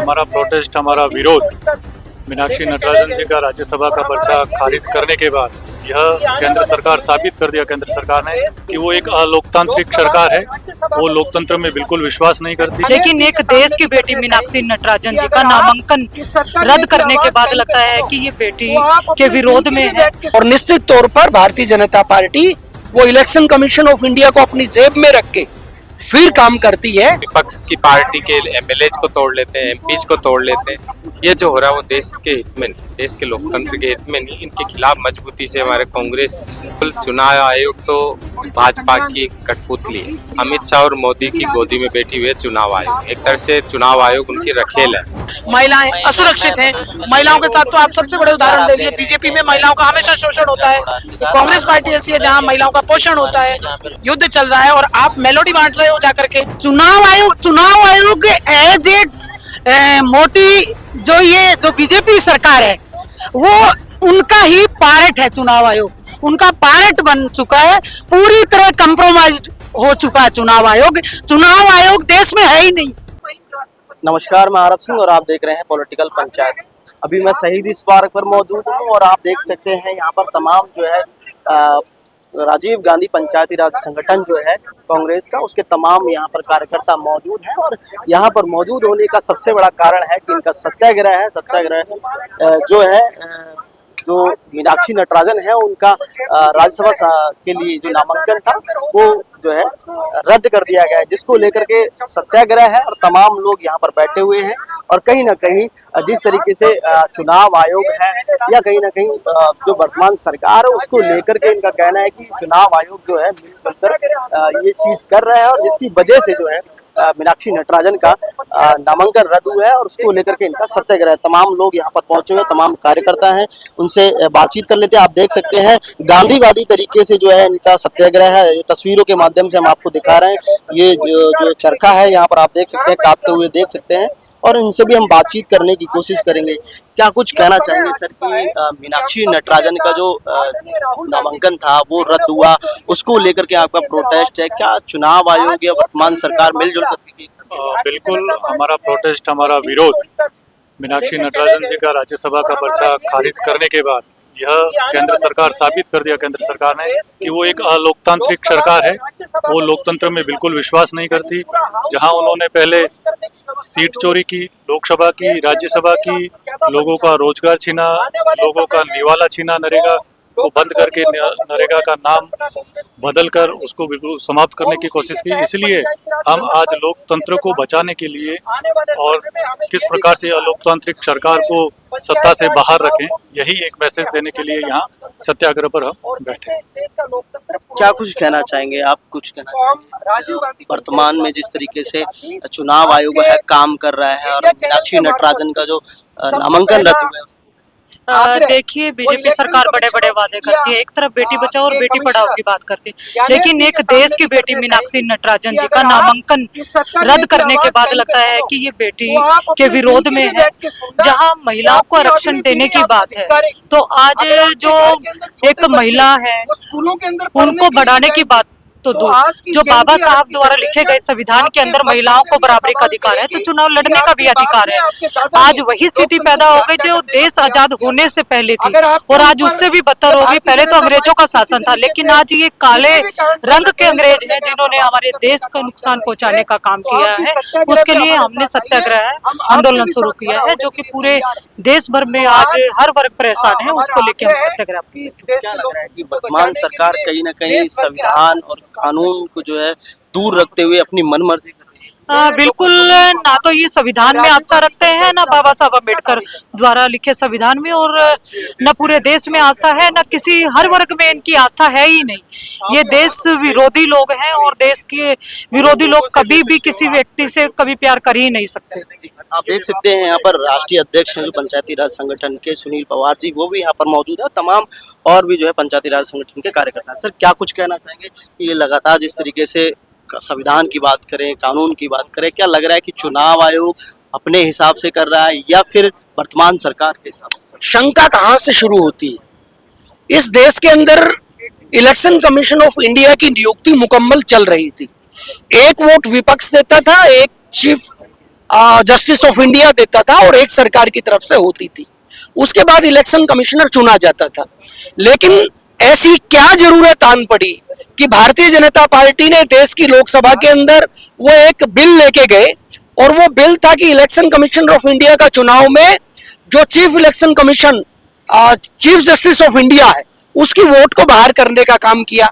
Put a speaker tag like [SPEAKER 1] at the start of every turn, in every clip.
[SPEAKER 1] हमारा प्रोटेस्ट, हमारा विरोध मीनाक्षी नटराजन जी का राज्यसभा का पर्चा खारिज करने के बाद यह केंद्र सरकार साबित कर दिया, केंद्र सरकार ने, कि वो एक अलोकतांत्रिक सरकार है। वो लोकतंत्र में बिल्कुल विश्वास नहीं करती।
[SPEAKER 2] लेकिन एक देश की बेटी मीनाक्षी नटराजन जी का नामांकन रद्द करने के बाद लगता है कि ये बेटी के विरोध में है।
[SPEAKER 3] और निश्चित तौर पर भारतीय जनता पार्टी वो इलेक्शन कमीशन ऑफ इंडिया को अपनी जेब में रख के फिर काम करती है।
[SPEAKER 4] विपक्ष की पार्टी के एमएलएज को तोड़ लेते हैं, एमपीज को तोड़ लेते हैं। ये जो हो रहा है वो देश के हित में नहीं, देश के लोकतंत्र के हित में नहीं। इनके खिलाफ मजबूती से हमारे कांग्रेस, चुनाव आयोग तो भाजपा की कठपुतली है। अमित शाह और मोदी की गोदी में बैठी हुई है चुनाव आयोग। एक तरह से चुनाव आयोग उनकी रखेल है।
[SPEAKER 5] महिलाएं असुरक्षित हैं। महिलाओं के साथ तो आप सबसे बड़े उदाहरण ले लिए, बीजेपी में महिलाओं का हमेशा शोषण होता है। कांग्रेस पार्टी ऐसी है जहां महिलाओं का पोषण होता है। युद्ध चल रहा है और आप मेलोडी बांट रहे हो जाकर के।
[SPEAKER 3] चुनाव आयोग एज ए मोटी जो बीजेपी सरकार है वो उनका ही पार्ट है। चुनाव आयोग उनका पार्ट बन चुका है, पूरी तरह कंप्रोमाइज्ड हो चुका है चुनाव आयोग देश में है ही नहीं।
[SPEAKER 6] नमस्कार, मैं आरब सिंह और आप देख रहे हैं पॉलिटिकल पंचायत। अभी मैं शहीद स्मारक पर मौजूद हूं और आप देख सकते हैं यहाँ पर तमाम जो है राजीव गांधी पंचायती राज संगठन जो है कांग्रेस का, उसके तमाम यहाँ पर कार्यकर्ता मौजूद हैं। और यहाँ पर मौजूद होने का सबसे बड़ा कारण है कि इनका सत्याग्रह है। सत्याग्रह जो है जो मीनाक्षी नटराजन है उनका राज्यसभा के लिए जो नामांकन था वो जो है रद्द कर दिया गया है, जिसको लेकर के सत्याग्रह है और तमाम लोग यहाँ पर बैठे हुए हैं। और कहीं ना कहीं जिस तरीके से चुनाव आयोग है या कहीं ना कहीं जो वर्तमान सरकार है उसको लेकर के इनका कहना है कि चुनाव आयोग जो है मिलजुल कर ये चीज कर रहा है और जिसकी वजह से जो है मीनाक्षी नटराजन का नामांकन रद्द हुआ है और उसको लेकर के इनका सत्याग्रह। तमाम लोग यहाँ पर पहुंचे हुए, तमाम कार्यकर्ता हैं, उनसे बातचीत कर लेते हैं। आप देख सकते हैं गांधीवादी तरीके से जो है इनका सत्याग्रह है। ये तस्वीरों के माध्यम से हम आपको दिखा रहे हैं। ये जो चरखा है यहाँ पर आप देख सकते हैं, काटते हुए देख सकते हैं और इनसे भी हम बातचीत करने की कोशिश करेंगे। क्या कुछ कहना चाहेंगे सर कि मीनाक्षी नटराजन का जो नामांकन था वो रद्द हुआ, उसको लेकर के आपका प्रोटेस्ट है? क्या चुनाव आयोग या वर्तमान सरकार मिलजुल कर?
[SPEAKER 1] बिल्कुल, हमारा प्रोटेस्ट, हमारा विरोध मीनाक्षी नटराजन जी का राज्यसभा का पर्चा खारिज करने के बाद यह केंद्र सरकार साबित कर दिया, केंद्र सरकार ने, कि वो एक अलोकतांत्रिक सरकार है। वो लोकतंत्र में बिल्कुल विश्वास नहीं करती। जहां उन्होंने पहले सीट चोरी की, लोकसभा की, राज्यसभा की, लोगों का रोजगार छीना, लोगों का निवाला छीना, नरेगा को बंद करके नरेगा का नाम बदलकर उसको बिल्कुल समाप्त करने की कोशिश की। इसलिए हम आज लोकतंत्र को बचाने के लिए और किस प्रकार से अलोकतांत्रिक सरकार को सत्ता से बाहर रखें, यही एक मैसेज देने के लिए यहाँ सत्याग्रह पर हम बैठे।
[SPEAKER 6] क्या कुछ कहना चाहेंगे आप? कुछ कहना चाहेंगे वर्तमान में जिस तरीके से चुनाव आयोग है काम कर रहा है और मीनाक्षी नटराजन का जो नामांकन रद्द हुआ है?
[SPEAKER 2] देखिए, बीजेपी सरकार बड़े बड़े वादे करती है। एक तरफ बेटी बचाओ और बेटी पढ़ाओ की बात करती है, लेकिन एक देश की बेटी मीनाक्षी नटराजन जी का नामांकन रद्द करने के बाद लगता है कि ये बेटी के विरोध में है। जहां महिलाओं को आरक्षण देने की बात है तो आज जो एक महिला है उनको बढ़ाने की बात तो जो बाबा साहब द्वारा लिखे गए संविधान के अंदर महिलाओं को बराबरी का अधिकार है, तो चुनाव लड़ने का भी अधिकार है। आज वही स्थिति पैदा हो गई जो देश आजाद होने से पहले थी और आज उससे भी बदतर हो गई। पहले तो अंग्रेजों का शासन था, लेकिन आज ये काले रंग के अंग्रेज हैं जिन्होंने हमारे देश को नुकसान पहुंचाने का काम किया है। उसके लिए हमने सत्याग्रह आंदोलन शुरू किया है, जो कि पूरे देश भर में आज हर वर्ग परेशान है, उसको लेकर हम सत्याग्रह।
[SPEAKER 6] क्या लग रहा है कि वर्तमान सरकार कहीं ना कहीं संविधान और कानून को जो है दूर रखते हुए अपनी मनमर्जी कर रही है?
[SPEAKER 2] बिल्कुल, ना तो ये संविधान में आस्था रखते हैं, ना बाबा साहब अम्बेडकर द्वारा लिखे संविधान में, और न पूरे देश में आस्था है, न किसी हर वर्ग में इनकी आस्था है ही नहीं। ये देश विरोधी लोग हैं और देश के विरोधी लोग कभी भी किसी व्यक्ति से कभी प्यार कर ही नहीं सकते।
[SPEAKER 6] आप देख सकते हैं यहाँ पर राष्ट्रीय अध्यक्ष हैं जो पंचायती राज संगठन के सुनील पवार जी, वो भी यहाँ पर मौजूद है। तमाम और भी जो है पंचायती राज संगठन के कार्यकर्ता। सर, क्या कुछ कहना चाहेंगे कि ये लगातार जिस तरीके से संविधान की बात करें, कानून की बात करें, क्या लग रहा है कि चुनाव आयोग अपने हिसाब से कर रहा है या फिर वर्तमान सरकार के हिसाब से?
[SPEAKER 3] शंका कहाँ से शुरू होती है? इस देश के अंदर इलेक्शन कमीशन ऑफ इंडिया की नियुक्ति मुकम्मल चल रही थी। एक वोट विपक्ष देता था, एक चीफ
[SPEAKER 7] जस्टिस ऑफ इंडिया देता था और एक सरकार की तरफ से होती थी। उसके बाद इलेक्शन कमिश्नर चुना जाता था। लेकिन ऐसी क्या जरूरत आन पड़ी कि भारतीय जनता पार्टी ने देश की लोकसभा के अंदर वो एक बिल लेके गए, और वो बिल था कि इलेक्शन कमिश्नर ऑफ इंडिया का चुनाव में जो chief election commission chief justice of India है उसकी वोट को बाहर करने का काम किया।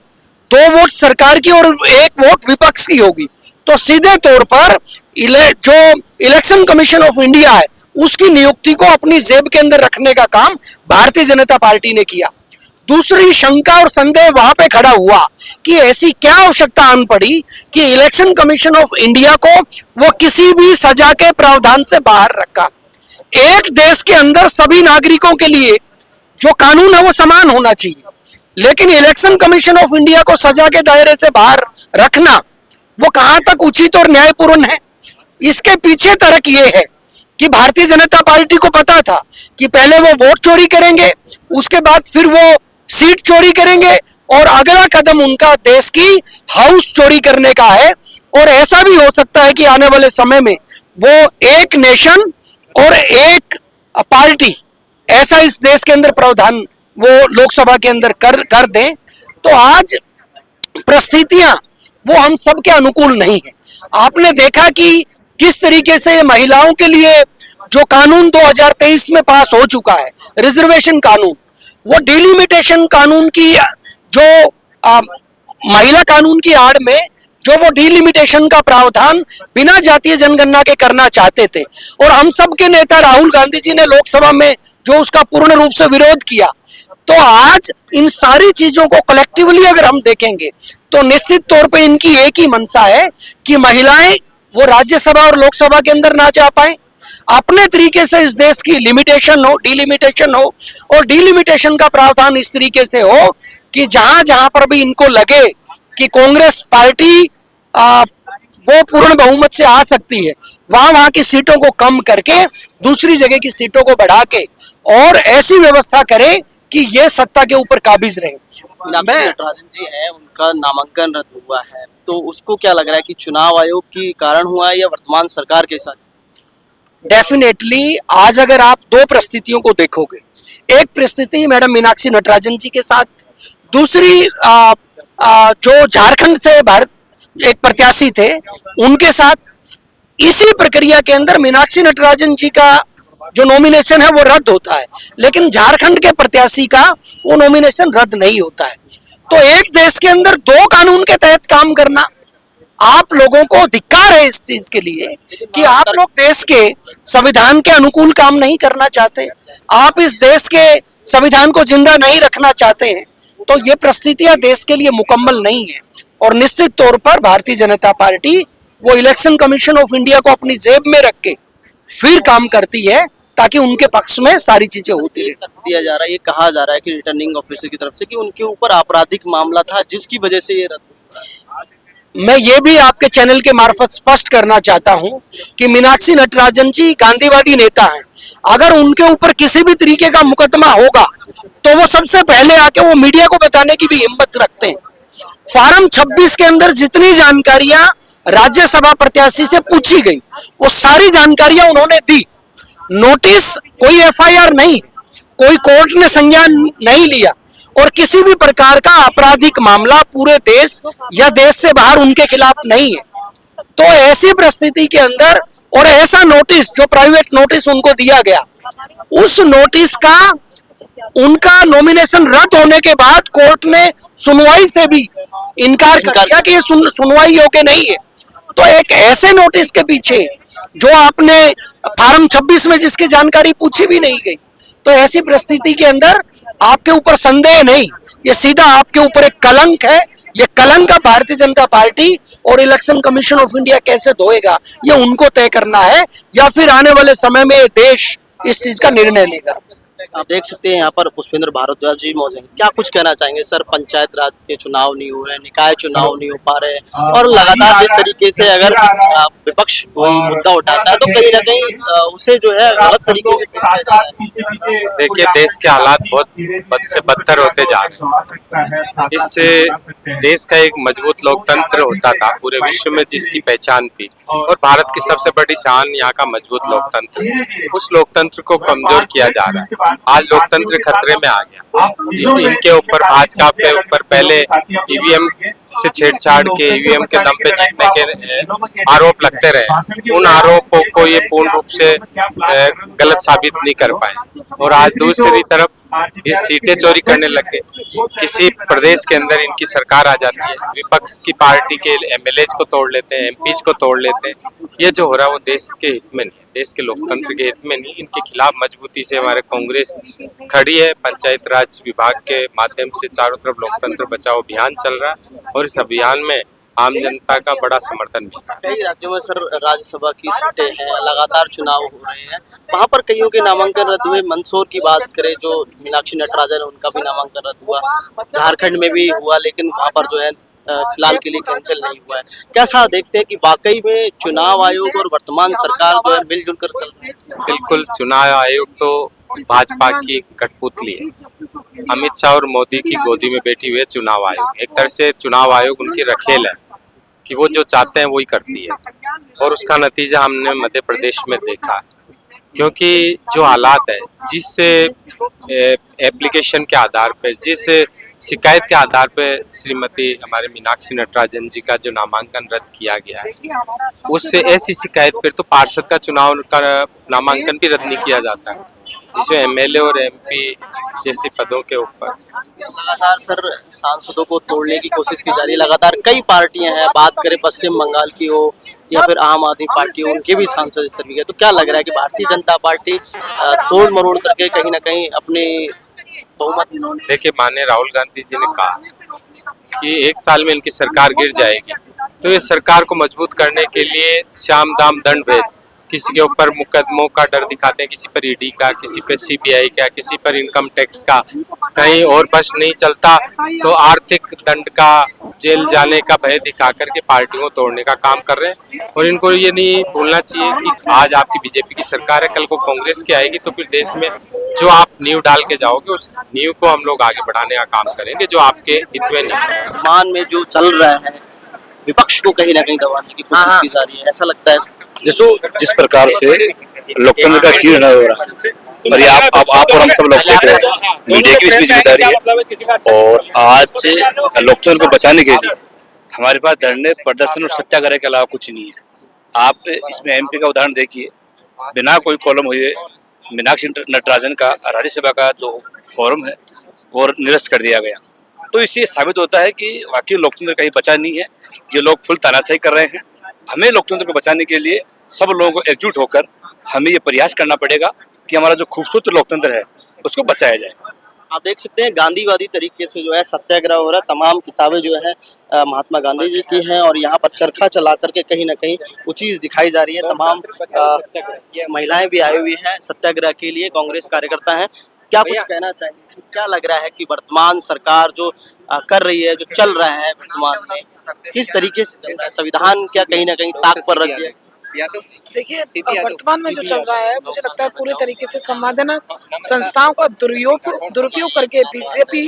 [SPEAKER 7] 2 वोट सरकार की और 1 वोट विपक्ष की होगी, तो सीधे तौर पर जो इलेक्शन कमीशन ऑफ इंडिया है उसकी नियुक्ति को अपनी जेब के अंदर रखने का काम भारतीय जनता पार्टी ने किया। दूसरी शंका और संदेह वहां पे खड़ा हुआ कि ऐसी क्या आवश्यकता आन पड़ी कि इलेक्शन कमीशन ऑफ इंडिया को वो किसी भी सजा के प्रावधान से बाहर रखा। एक देश के अंदर सभी नागरिकों के लिए जो कानून है वो समान होना चाहिए, लेकिन इलेक्शन कमीशन ऑफ इंडिया को सजा के दायरे से बाहर रखना वो कहां तक उचित और न्यायपूर्ण है। इसके पीछे तर्क ये है कि भारतीय जनता पार्टी को पता था कि पहले वो वोट चोरी करेंगे, उसके बाद फिर वो सीट चोरी करेंगे, और अगला कदम उनका देश की हाउस चोरी करने का है। और ऐसा भी हो सकता है कि आने वाले समय में वो एक नेशन और एक पार्टी ऐसा इस देश के अंदर प्रावधान वो लोकसभा के अंदर कर दें। तो आज परिस्थितियां वो हम सब के अनुकूल नहीं है। आपने देखा कि किस तरीके से महिलाओं के लिए जो कानून 2023 में पास हो चुका है, रिजर्वेशन कानून, वो डिलिमिटेशन कानून की जो महिला कानून की आड़ में जो वो डिलिमिटेशन का प्रावधान बिना जातीय जनगणना के करना चाहते थे, और हम सब के नेता राहुल गांधी जी ने लोकसभा में जो उसका पूर्ण रूप से विरोध किया। तो आज इन सारी चीजों को कलेक्टिवली अगर हम देखेंगे तो निश्चित तौर पे इनकी एक ही मंशा है कि महिलाएं वो राज्यसभा और लोकसभा के अंदर ना जा पाए। अपने तरीके से इस देश की लिमिटेशन हो, डिलिमिटेशन हो, और डिलिमिटेशन का प्रावधान इस तरीके से हो कि जहां जहां पर भी इनको लगे कि कांग्रेस पार्टी वो पूर्ण बहुमत से आ सकती है, वहां की सीटों को कम करके दूसरी जगह की सीटों को बढ़ा के और ऐसी व्यवस्था करे कि ये सत्ता के ऊपर काबिज रहे।
[SPEAKER 6] मीनाक्षी नटराजन जी है, उनका नामांकन रद्द हुआ है, तो उसको क्या लग रहा है कि चुनाव आयोग के कारण हुआ है या वर्तमान सरकार के साथ?
[SPEAKER 7] डेफिनेटली आज अगर आप 2 परिस्थितियों को देखोगे, एक परिस्थिति मैडम मीनाक्षी नटराजन जी के साथ, दूसरी जो झारखंड से भारत एक प्रत्याशी थे उनके साथ, इसी प्रक्रिया के अंदर मीनाक्षी नटराजन जी का जो नॉमिनेशन है वो रद्द होता है, लेकिन झारखंड के प्रत्याशी का वो नॉमिनेशन रद्द नहीं होता है। तो एक देश के अंदर 2 कानून के तहत काम करना, आप लोगों को धिक्कार है इस चीज के लिए कि आप लोग देश के संविधान के अनुकूल काम नहीं करना चाहते, आप इस देश के संविधान को जिंदा नहीं रखना चाहते हैं। तो ये परिस्थितियां देश के लिए मुकम्मल नहीं है, और निश्चित तौर पर भारतीय जनता पार्टी वो इलेक्शन कमीशन ऑफ इंडिया को अपनी जेब में रख के फिर काम करती है ताकि उनके पक्ष में सारी चीजें होती है।
[SPEAKER 6] दिया जा रहा है, ये कहा जा रहा है कि रिटर्निंग ऑफिसर की तरफ से कि उनके ऊपर आपराधिक मामला था जिसकी वजह से ये रद्द।
[SPEAKER 7] मैं ये भी आपके चैनल के मार्फत स्पष्ट करना चाहता हूं कि मीनाक्षी नटराजन जी गांधीवादी नेता हैं। अगर उनके ऊपर किसी भी तरीके का मुकदमा होगा तो वो सबसे पहले आके वो मीडिया को बताने की भी हिम्मत रखते हैं। फार्म 26 के अंदर जितनी जानकारियां राज्यसभा प्रत्याशी से पूछी गई वो सारी जानकारियां उन्होंने दी। नोटिस कोई एफआईआर नहीं, कोई कोर्ट ने संज्ञान नहीं लिया, और किसी भी प्रकार का आपराधिक मामला पूरे देश या देश से बाहर उनके खिलाफ नहीं है। तो ऐसी परिस्थिति के अंदर और ऐसा नोटिस जो प्राइवेट नोटिस उनको दिया गया, उस नोटिस का उनका नॉमिनेशन रद्द होने के बाद कोर्ट ने सुनवाई से भी इनकार कर दिया कि ये सुनवाई योग्य नहीं है। तो एक ऐसे नोटिस के पीछे जो आपने फार्म 26 में जिसकी जानकारी पूछी भी नहीं गई, तो ऐसी परिस्थिति के अंदर आपके ऊपर संदेह नहीं, ये सीधा आपके ऊपर एक कलंक है। ये कलंक भारतीय जनता पार्टी और इलेक्शन कमीशन ऑफ इंडिया कैसे धोएगा ये उनको तय करना है, या फिर आने वाले समय में देश इस चीज का निर्णय लेगा।
[SPEAKER 6] आप देख सकते हैं यहाँ पर पुष्पेंद्र भारद्वाज जी मौजूद हैं। क्या कुछ कहना चाहेंगे सर? पंचायत राज के चुनाव नहीं हो रहे, निकाय चुनाव नहीं हो पा रहे और लगातार जिस तरीके से अगर विपक्ष कोई मुद्दा उठाता है तो कहीं ना कहीं उसे जो है गलत तरीके से पेश किया जा रहा है।
[SPEAKER 4] देखिए, देश के हालात बहुत बद से बदतर होते जा रहे हैं। इससे देश का एक मजबूत लोकतंत्र होता था पूरे विश्व में, जिसकी पहचान थी, और भारत की सबसे बड़ी शान यहाँ का मजबूत लोकतंत्र, उस लोकतंत्र को कमजोर किया जा रहा है। आज लोकतंत्र खतरे में आ गया, जिस इनके ऊपर भाजपा के ऊपर पहले ईवीएम से छेड़छाड़ के ईवीएम के दम पे जीतने के आरोप लगते रहे, उन आरोपों को ये पूर्ण रूप से गलत साबित नहीं कर पाए। और आज दूसरी तरफ ये सीटें चोरी करने लग गए। किसी प्रदेश के अंदर इनकी सरकार आ जाती है, विपक्ष की पार्टी के एमएलए को तोड़ लेते हैं, एमपीज को तोड़ लेते हैं। ये जो हो रहा है वो देश के हित में नहीं, देश के लोकतंत्र के हित में नहीं। इनके खिलाफ मजबूती से हमारे कांग्रेस खड़ी है। पंचायत राज विभाग के माध्यम से चारों तरफ लोकतंत्र बचाओ अभियान चल रहा है और इस अभियान में आम जनता का बड़ा समर्थन भी है।
[SPEAKER 6] कई राज्यों में सर राज्यसभा की सीटें हैं, लगातार चुनाव हो रहे हैं, वहाँ पर कईयों के नामांकन रद्द हुए। मंदसौर की बात करें, जो मीनाक्षी नटराजन उनका भी नामांकन रद्द हुआ। झारखंड में भी हुआ, लेकिन वहाँ पर जो है फिलहाल के लिए कैंसिल नहीं हुआ है। कैसा देखते हैं कि वाकई में चुनाव आयोग और वर्तमान सरकार जो है मिलजुल कर चल रही है?
[SPEAKER 4] बिल्कुल, चुनाव आयोग तो भाजपा की कठपुतली है। अमित शाह और मोदी की गोदी में बैठी हुई है चुनाव आयोग। एक तरह से चुनाव आयोग उनकी रखेल है कि वो जो चाहते हैं वही करती है, और उसका नतीजा हमने मध्य प्रदेश में देखा है। क्योंकि जो हालात है, जिस एप्लीकेशन के आधार पे, जिस शिकायत के आधार पे श्रीमती हमारे मीनाक्षी नटराजन जी का जो नामांकन रद्द किया गया है, उससे ऐसी शिकायत पर तो पार्षद का चुनाव का नामांकन भी रद्द नहीं किया जाता, जिसमें एमएलए और एमपी जैसे पदों के ऊपर
[SPEAKER 6] लगातार सर सांसदों को तोड़ने की कोशिश की जा रही है। लगातार कई पार्टियां हैं, बात करें पश्चिम बंगाल की हो या फिर आम आदमी पार्टी हो, उनके भी सांसद इस तरीके। तो क्या लग रहा है कि भारतीय जनता पार्टी तोड़ मरोड़ करके कहीं ना कहीं अपने बहुमत?
[SPEAKER 4] देखिए, माननीय राहुल गांधी जी ने कहा कि 1 साल में इनकी सरकार गिर जाएगी, तो ये सरकार को मजबूत करने के लिए साम दाम दंड भेद, किसी के ऊपर मुकदमों का डर दिखाते हैं, किसी पर ईडी का, किसी पर सीबीआई का, किसी पर इनकम टैक्स का, कहीं और बस नहीं चलता तो आर्थिक दंड का, जेल जाने का भय दिखा करके पार्टियों को तोड़ने का काम कर रहे हैं। और इनको ये नहीं भूलना चाहिए कि आज आपकी बीजेपी की सरकार है, कल को कांग्रेस की आएगी, तो फिर देश में जो आप नींव डाल के जाओगे, उस नींव को हम लोग आगे बढ़ाने का काम करेंगे, जो आपके हित में नहीं है।
[SPEAKER 6] वर्तमान में जो चल रहा है, विपक्ष को कहीं ना कहीं दबाने की कोशिश की जा रही है, ऐसा लगता है?
[SPEAKER 8] जिस प्रकार से लोकतंत्र का चीर हो रहा है, और ये आप और हम सब लोग देख रहे हैं, मीडिया की भी जिम्मेदारी है। और आज लोकतंत्र को बचाने के लिए हमारे पास धरने, प्रदर्शन और सत्याग्रह के अलावा कुछ नहीं है। आप इसमें एमपी का उदाहरण देखिए, बिना कोई कॉलम हुए मीनाक्षी नटराजन का राज्यसभा का जो फॉर्म है वो निरस्त कर दिया गया। तो इससे साबित होता है कि वाकई लोकतंत्र कहीं बचा नहीं है, ये लोग फुल तानाशाही कर रहे हैं। हमें लोकतंत्र को बचाने के लिए सब लोगों को एकजुट होकर हमें ये प्रयास करना पड़ेगा कि हमारा जो खूबसूरत लोकतंत्र है उसको बचाया जाए।
[SPEAKER 6] आप देख सकते हैं गांधीवादी तरीके से जो है सत्याग्रह हो रहा है। तमाम किताबें जो है महात्मा गांधी जी की हैं और यहाँ पर चरखा चला करके कहीं ना कहीं वो चीज़ दिखाई जा रही है। तमाम महिलाएं भी आई हुई हैं सत्याग्रह के लिए, कांग्रेस कार्यकर्ता हैं। क्या कुछ कहना चाहिए? क्या लग रहा है कि वर्तमान सरकार जो कर रही है, जो चल रहा है वर्तमान में, किस तरीके से चल रहा है? संविधान क्या कहीं ना कहीं ताक पर रख दिया?
[SPEAKER 5] देखिए, वर्तमान में जो चल रहा है, मुझे लगता है पूरे तरीके से संवैधानिक संस्थाओं का दुरुपयोग करके बीजेपी,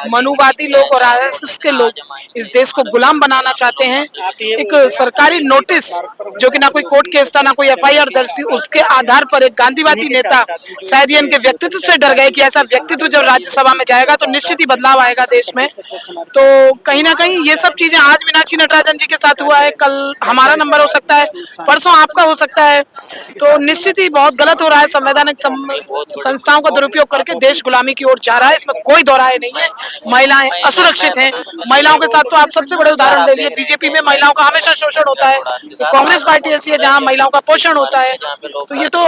[SPEAKER 5] मनुवादी लोग और आरएसएस के लोग इस देश को गुलाम बनाना चाहते हैं। एक सरकारी नोटिस जो कि ना कोई कोर्ट केस था, ना कोई एफआईआर दर्ज थी, उसके आधार पर एक गांधीवादी नेता शायद ये इनके व्यक्तित्व से डर गए कि ऐसा व्यक्तित्व जब राज्यसभा में जाएगा तो निश्चित ही बदलाव आएगा देश में। तो कहीं ना कहीं ये सब चीजें आज मीनाक्षी नटराजन जी के साथ हुआ है, कल हमारा नंबर हो सकता है, परसों आपका हो सकता है। तो निश्चित ही बहुत गलत हो रहा है। संवैधानिक संस्थाओं का दुरुपयोग करके देश गुलामी की ओर जा रहा है, इसमें कोई दो राय नहीं है। महिलाएं असुरक्षित हैं। महिलाओं के साथ तो आप सबसे बड़े उदाहरण ले लिए, बीजेपी में महिलाओं का हमेशा शोषण होता है। कांग्रेस पार्टी ऐसी है जहां महिलाओं का पोषण होता है। तो ये तो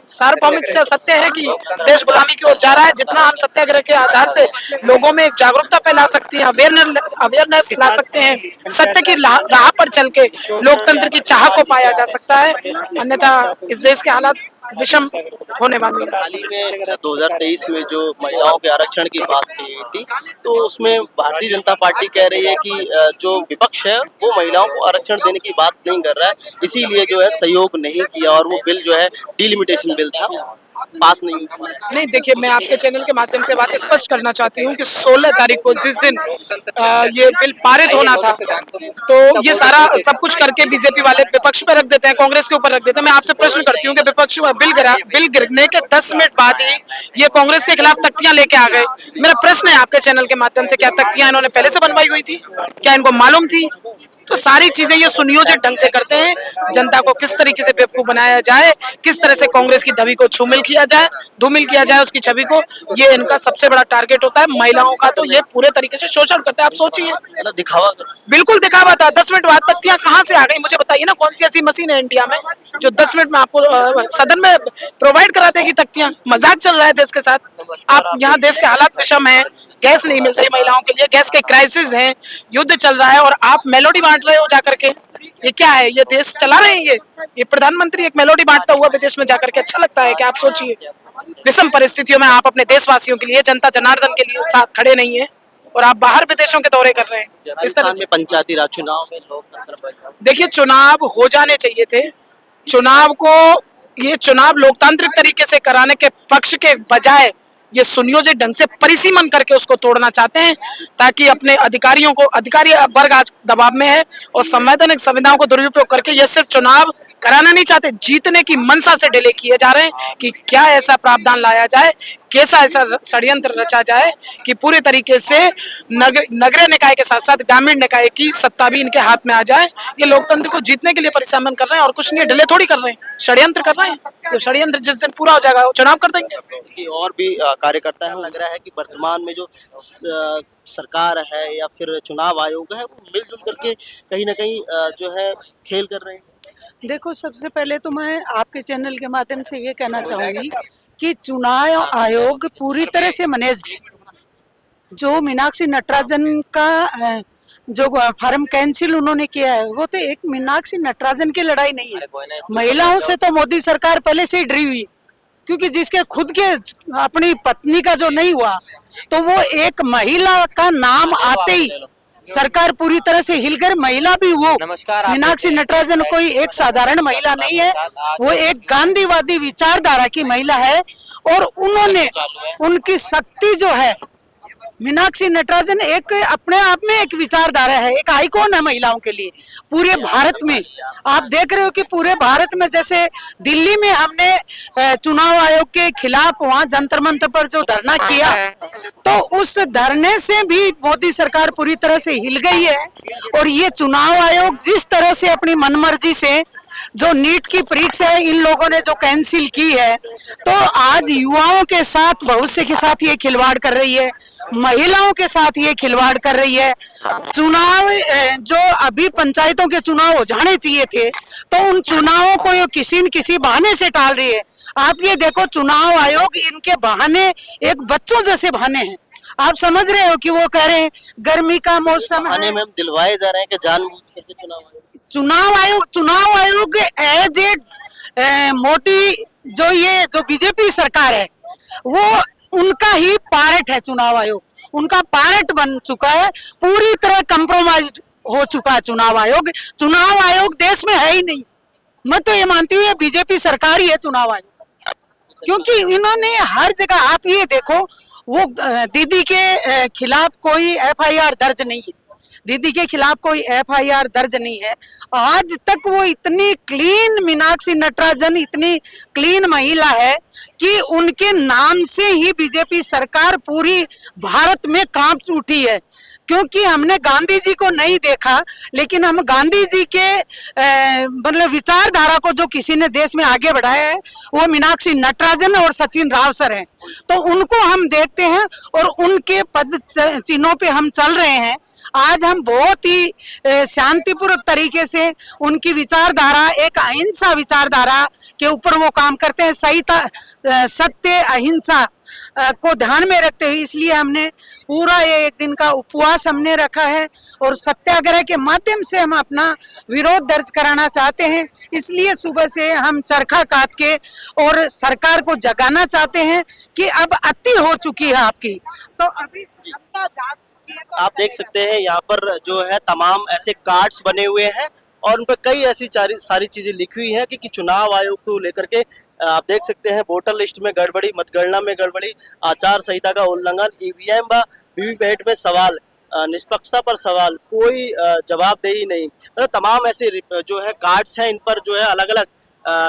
[SPEAKER 5] सार्वभौमिक से सत्य है कि देश गुलामी की ओर जा रहा है। जितना हम सत्याग्रह के आधार से लोगों में एक जागरूकता फैला सकते हैं, अवेयरनेस ला सकते हैं, सत्य की राह पर चल के लोकतंत्र की चाह को पाया जा सकता है। रहा है, अन्यथा इस देश के हालात विषम होने वाले हैं।
[SPEAKER 6] हाल ही में 2023 में जो महिलाओं के आरक्षण की बात की गई थी, तो उसमें भारतीय जनता पार्टी कह रही है कि जो विपक्ष है वो महिलाओं को आरक्षण देने की बात नहीं कर रहा है, इसीलिए जो है सहयोग नहीं किया और वो बिल जो है डिलिमिटेशन बिल था पास नहीं हुआ।
[SPEAKER 5] नहीं, देखिए, मैं आपके चैनल के माध्यम से बात स्पष्ट करना चाहती हूँ कि 16 तारीख को जिस दिन ये बिल पारित होना था, तो ये सारा सब कुछ करके बीजेपी वाले विपक्ष पे रख देते हैं, कांग्रेस के ऊपर रख देते हैं। मैं आपसे प्रश्न करती हूँ कि विपक्ष बिल गिरने के 10 मिनट बाद ही ये कांग्रेस के खिलाफ तख्तियां लेके आ गए। मेरा प्रश्न है आपके चैनल के माध्यम से, क्या तख्तियां इन्होंने पहले से बनवाई हुई थी? क्या इनको मालूम थी? तो सारी चीजें ये सुनियोजित ढंग से करते हैं। जनता को किस तरीके से बेवकूफ बनाया जाए, किस तरह से कांग्रेस की छवि को धूमिल किया जाए उसकी छवि को, ये इनका सबसे बड़ा टारगेट होता है। महिलाओं का तो ये पूरे तरीके से शोषण करते हैं। आप सोचिए,
[SPEAKER 6] मतलब दिखावा
[SPEAKER 5] बिल्कुल दिखावा था। 10 मिनट बाद तख्तियां कहाँ से आ गई? मुझे बताइए ना, कौन सी ऐसी मशीन है इंडिया में जो 10 मिनट में आपको सदन में प्रोवाइड करा देगी तख्तियां? मजाक चल रहा है देश के साथ। आप यहाँ, देश के हालात विषम है, गैस नहीं मिल रही महिलाओं के लिए, गैस के क्राइसिस हैं, युद्ध चल रहा है और आप मेलोडी बांट रहे हो जाकर के। ये क्या है? ये देश चला रहे हैं? ये प्रधानमंत्री एक मेलोडी बांटता हुआ विदेश में जाकर के अच्छा लगता है क्या? आप सोचिए, विषम परिस्थितियों में आप अपने देशवासियों के लिए, जनता जनार्दन के लिए साथ खड़े नहीं है और आप बाहर विदेशों के दौरे कर रहे हैं इस तरह से।
[SPEAKER 6] पंचायती राज चुनाव में लोकतंत्र,
[SPEAKER 5] देखिए, चुनाव हो जाने चाहिए थे। ये चुनाव लोकतांत्रिक तरीके से कराने के पक्ष के बजाय ये सुनियोजित ढंग से परिसीमन करके उसको तोड़ना चाहते हैं, ताकि अपने अधिकारी वर्ग आज दबाव में है और संवैधानिक संविधाओं को दुरुपयोग करके ये सिर्फ चुनाव कराना नहीं चाहते, जीतने की मंशा से डिले किए जा रहे हैं कि क्या ऐसा प्रावधान लाया जाए, कैसा ऐसा षड्यंत्र रचा जाए कि पूरे तरीके से नगरीय निकाय के साथ साथ ग्रामीण निकाय की सत्ता भी इनके हाथ में आ जाए। ये लोकतंत्र को जीतने के लिए परिसीमन कर रहे हैं और कुछ नहीं, डिले थोड़ी कर रहे हैं, षड्यंत्र कर रहे हैं। तो षड्यंत्र जिस दिन पूरा हो जाएगा वो चुनाव कर देंगे।
[SPEAKER 6] और भी कार्यकर्ता है, लग रहा है कि वर्तमान में जो सरकार है या फिर चुनाव आयोग है वो मिलजुल करके कहीं ना कहीं जो है खेल कर रहे हैं।
[SPEAKER 3] देखो, सबसे पहले तो मैं आपके चैनल के माध्यम से ये कहना चाहूंगी कि चुनाव आयोग पूरी तरह से मैनेज्ड है। जो मीनाक्षी नटराजन का जो फार्म कैंसिल उन्होंने किया है, वो तो एक मीनाक्षी नटराजन की लड़ाई नहीं है। महिलाओं से तो मोदी सरकार पहले से ही डरी हुई, क्योंकि जिसके खुद के अपनी पत्नी का जो नहीं हुआ, तो वो एक महिला का नाम आते ही सरकार पूरी तरह से हिलकर, महिला भी वो मीनाक्षी नटराजन कोई एक साधारण महिला नहीं है, वो एक गांधीवादी विचारधारा की महिला है। और उन्होंने, उनकी शक्ति जो है, मीनाक्षी नटराजन एक अपने आप में एक विचारधारा है, एक आइकॉन है महिलाओं के लिए पूरे भारत में। आप देख रहे हो कि पूरे भारत में, जैसे दिल्ली में हमने चुनाव आयोग के खिलाफ वहां जंतर मंतर पर जो धरना किया, तो उस धरने से भी मोदी सरकार पूरी तरह से हिल गई है। और ये चुनाव आयोग जिस तरह से अपनी मनमर्जी से जो नीट की परीक्षा है इन लोगों ने जो कैंसिल की है, तो आज युवाओं के साथ, भविष्य के साथ ये खिलवाड़ कर रही है, महिलाओं के साथ ये खिलवाड़ कर रही है। चुनाव जो अभी पंचायतों के चुनाव हो जाने चाहिए थे, तो उन चुनावों को ये किसी न किसी बहाने से टाल रही है। आप ये देखो, चुनाव आयोग, इनके बहाने एक बच्चों जैसे बहाने हैं। आप समझ रहे हो कि वो कह रहे हैं गर्मी का मौसम है,
[SPEAKER 6] में दिलवाए जा रहे हैं कि जानबूझ करके
[SPEAKER 3] चुनाव आयोग एज ए मोटी जो बीजेपी सरकार है, वो उनका ही पार्ट है। चुनाव आयोग उनका पार्ट बन चुका है, पूरी तरह कंप्रोमाइज्ड हो चुका है चुनाव आयोग। चुनाव आयोग देश में है ही नहीं। मैं तो ये मानती हूँ ये बीजेपी सरकार ही है चुनाव आयोग, क्योंकि इन्होंने हर जगह, आप ये देखो, वो दीदी के खिलाफ कोई एफआईआर दर्ज नहीं है, दीदी के खिलाफ कोई एफआईआर दर्ज नहीं है। आज तक वो इतनी क्लीन, मीनाक्षी नटराजन इतनी क्लीन महिला है कि उनके नाम से ही बीजेपी सरकार पूरी भारत में कांप उठी है। क्योंकि हमने गांधी जी को नहीं देखा, लेकिन हम गांधी जी के मतलब विचारधारा को जो किसी ने देश में आगे बढ़ाया है वो मीनाक्षी नटराजन और सचिन राव सर हैं। तो उनको हम देखते हैं और उनके पद चिन्हों पे हम चल रहे हैं। आज हम बहुत ही शांतिपूर्वक तरीके से उनकी विचारधारा, एक अहिंसा विचारधारा के ऊपर वो काम करते हैं। सत्य, अहिंसा को ध्यान में रखते हुए इसलिए हमने पूरा ये एक दिन का उपवास हमने रखा है और सत्याग्रह के माध्यम से हम अपना विरोध दर्ज कराना चाहते हैं। इसलिए सुबह से हम चरखा काट के और सरकार को जगाना चाहते हैं कि अब अति हो चुकी है आपकी, तो अभी सत्ता जाग चुकी है। तो
[SPEAKER 6] आप देख सकते हैं यहाँ पर जो है तमाम ऐसे कार्ड्स बने हुए हैं और उन पर कई ऐसी सारी चीजें लिखी हुई है कि चुनाव आयोग को लेकर के आप देख सकते हैं वोटर लिस्ट में गड़बड़ी, मतगणना में गड़बड़ी, आचार संहिता का उल्लंघन, ईवीएम व वीवीपैट में सवाल, निष्पक्षता पर सवाल, कोई जवाबदेही नहीं। मतलब तमाम ऐसे जो है कार्ड्स हैं, इन पर जो है अलग अलग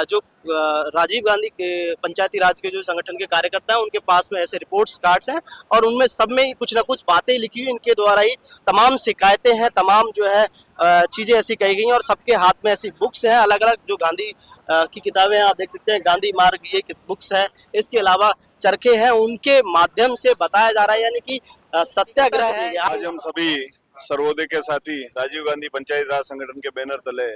[SPEAKER 6] जो राजीव गांधी के पंचायती राज के जो संगठन के कार्यकर्ता हैं उनके पास में ऐसे रिपोर्ट्स कार्ड्स हैं और उनमें सब में कुछ ना कुछ बातें लिखी हुई, इनके द्वारा ही तमाम शिकायतें हैं, तमाम जो है चीजें ऐसी कही गई हैं और सबके हाथ में ऐसी बुक्स हैं अलग अलग जो गांधी की किताबें हैं। आप देख सकते हैं गांधी मार्ग ये बुक्स है, इसके अलावा चरखे हैं, उनके माध्यम से बताया जा रहा है यानी कि सत्याग्रह है।
[SPEAKER 9] आज हम सभी सर्वोदय के साथी राजीव गांधी पंचायत राज संगठन के बैनर तले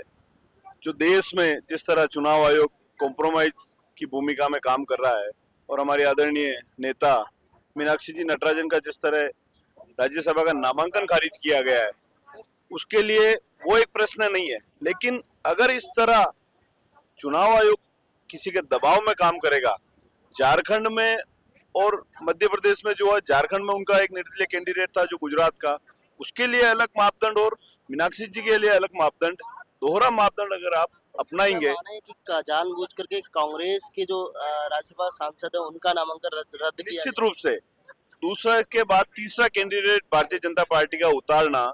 [SPEAKER 9] जो देश में जिस तरह चुनाव आयोग कॉम्प्रोमाइज की भूमिका में काम कर रहा है और हमारी आदरणीय नेता मीनाक्षी जी नटराजन का जिस तरह राज्यसभा का नामांकन खारिज किया गया है, उसके लिए वो एक प्रश्न नहीं है। लेकिन अगर इस तरह चुनाव आयोग किसी के दबाव में काम करेगा, झारखंड में और मध्य प्रदेश में जो है, झारखंड में उनका एक निर्दलीय कैंडिडेट था जो गुजरात का, उसके लिए अलग मापदंड और मीनाक्षी जी के लिए अलग मापदंड, दोहरा मापदंड अगर आप अपनाएंगे
[SPEAKER 6] कि जानबूझ करके कांग्रेस के जो राज्यसभा सांसद है उनका नामांकन रद्द किया
[SPEAKER 9] निश्चित रूप से दूसरा के बाद तीसरा कैंडिडेट भारतीय जनता पार्टी का उतारना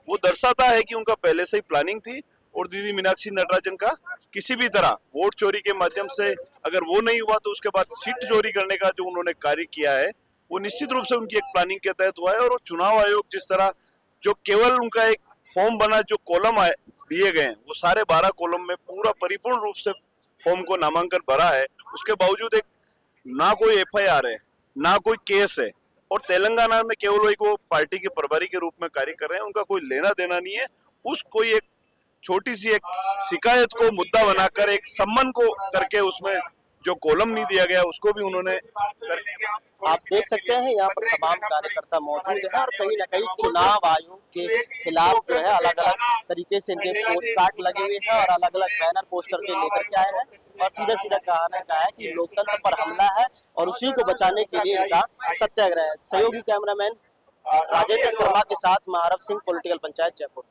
[SPEAKER 9] वो दर्शाता है कि उनका पहले से ही प्लानिंग थी और दीदी मीनाक्षी नटराजन का किसी भी तरह वोट चोरी के माध्यम से अगर वो नहीं हुआ तो उसके बाद सीट चोरी करने का जो उन्होंने कार्य किया है वो निश्चित रूप से उनकी एक प्लानिंग के तहत हुआ है। और चुनाव आयोग जिस तरह जो केवल उनका एक फॉर्म बना, जो कॉलम दिए गए हैं वो सारे 12 कॉलम में पूरा परिपूर्ण रूप से फॉर्म को नामांकन भरा है, उसके बावजूद एक ना कोई एफआईआर है ना कोई केस है और तेलंगाना में केवल एक वो पार्टी के प्रभारी के रूप में कार्य कर रहे हैं, उनका कोई लेना देना नहीं है। उस कोई एक छोटी सी एक शिकायत को मुद्दा बनाकर एक सम्मान को करके उसमें जो कॉलम नहीं दिया गया उसको भी उन्होंने
[SPEAKER 6] आप देख सकते हैं यहाँ पर तमाम कार्यकर्ता मौजूद हैं और कहीं ना कहीं चुनाव आयोग के खिलाफ जो है अलग अलग तरीके से इनके पोस्ट कार्ड लगे हुए हैं और अलग अलग बैनर पोस्टर के लेकर के आए हैं और सीधा सीधा कहना का है कि लोकतंत्र पर हमला है और उसी को बचाने के लिए इनका सत्याग्रह है। सहयोगी कैमरामैन राजेंद्र शर्मा के साथ मैं आरव सिंह, पॉलिटिकल पंचायत, जयपुर।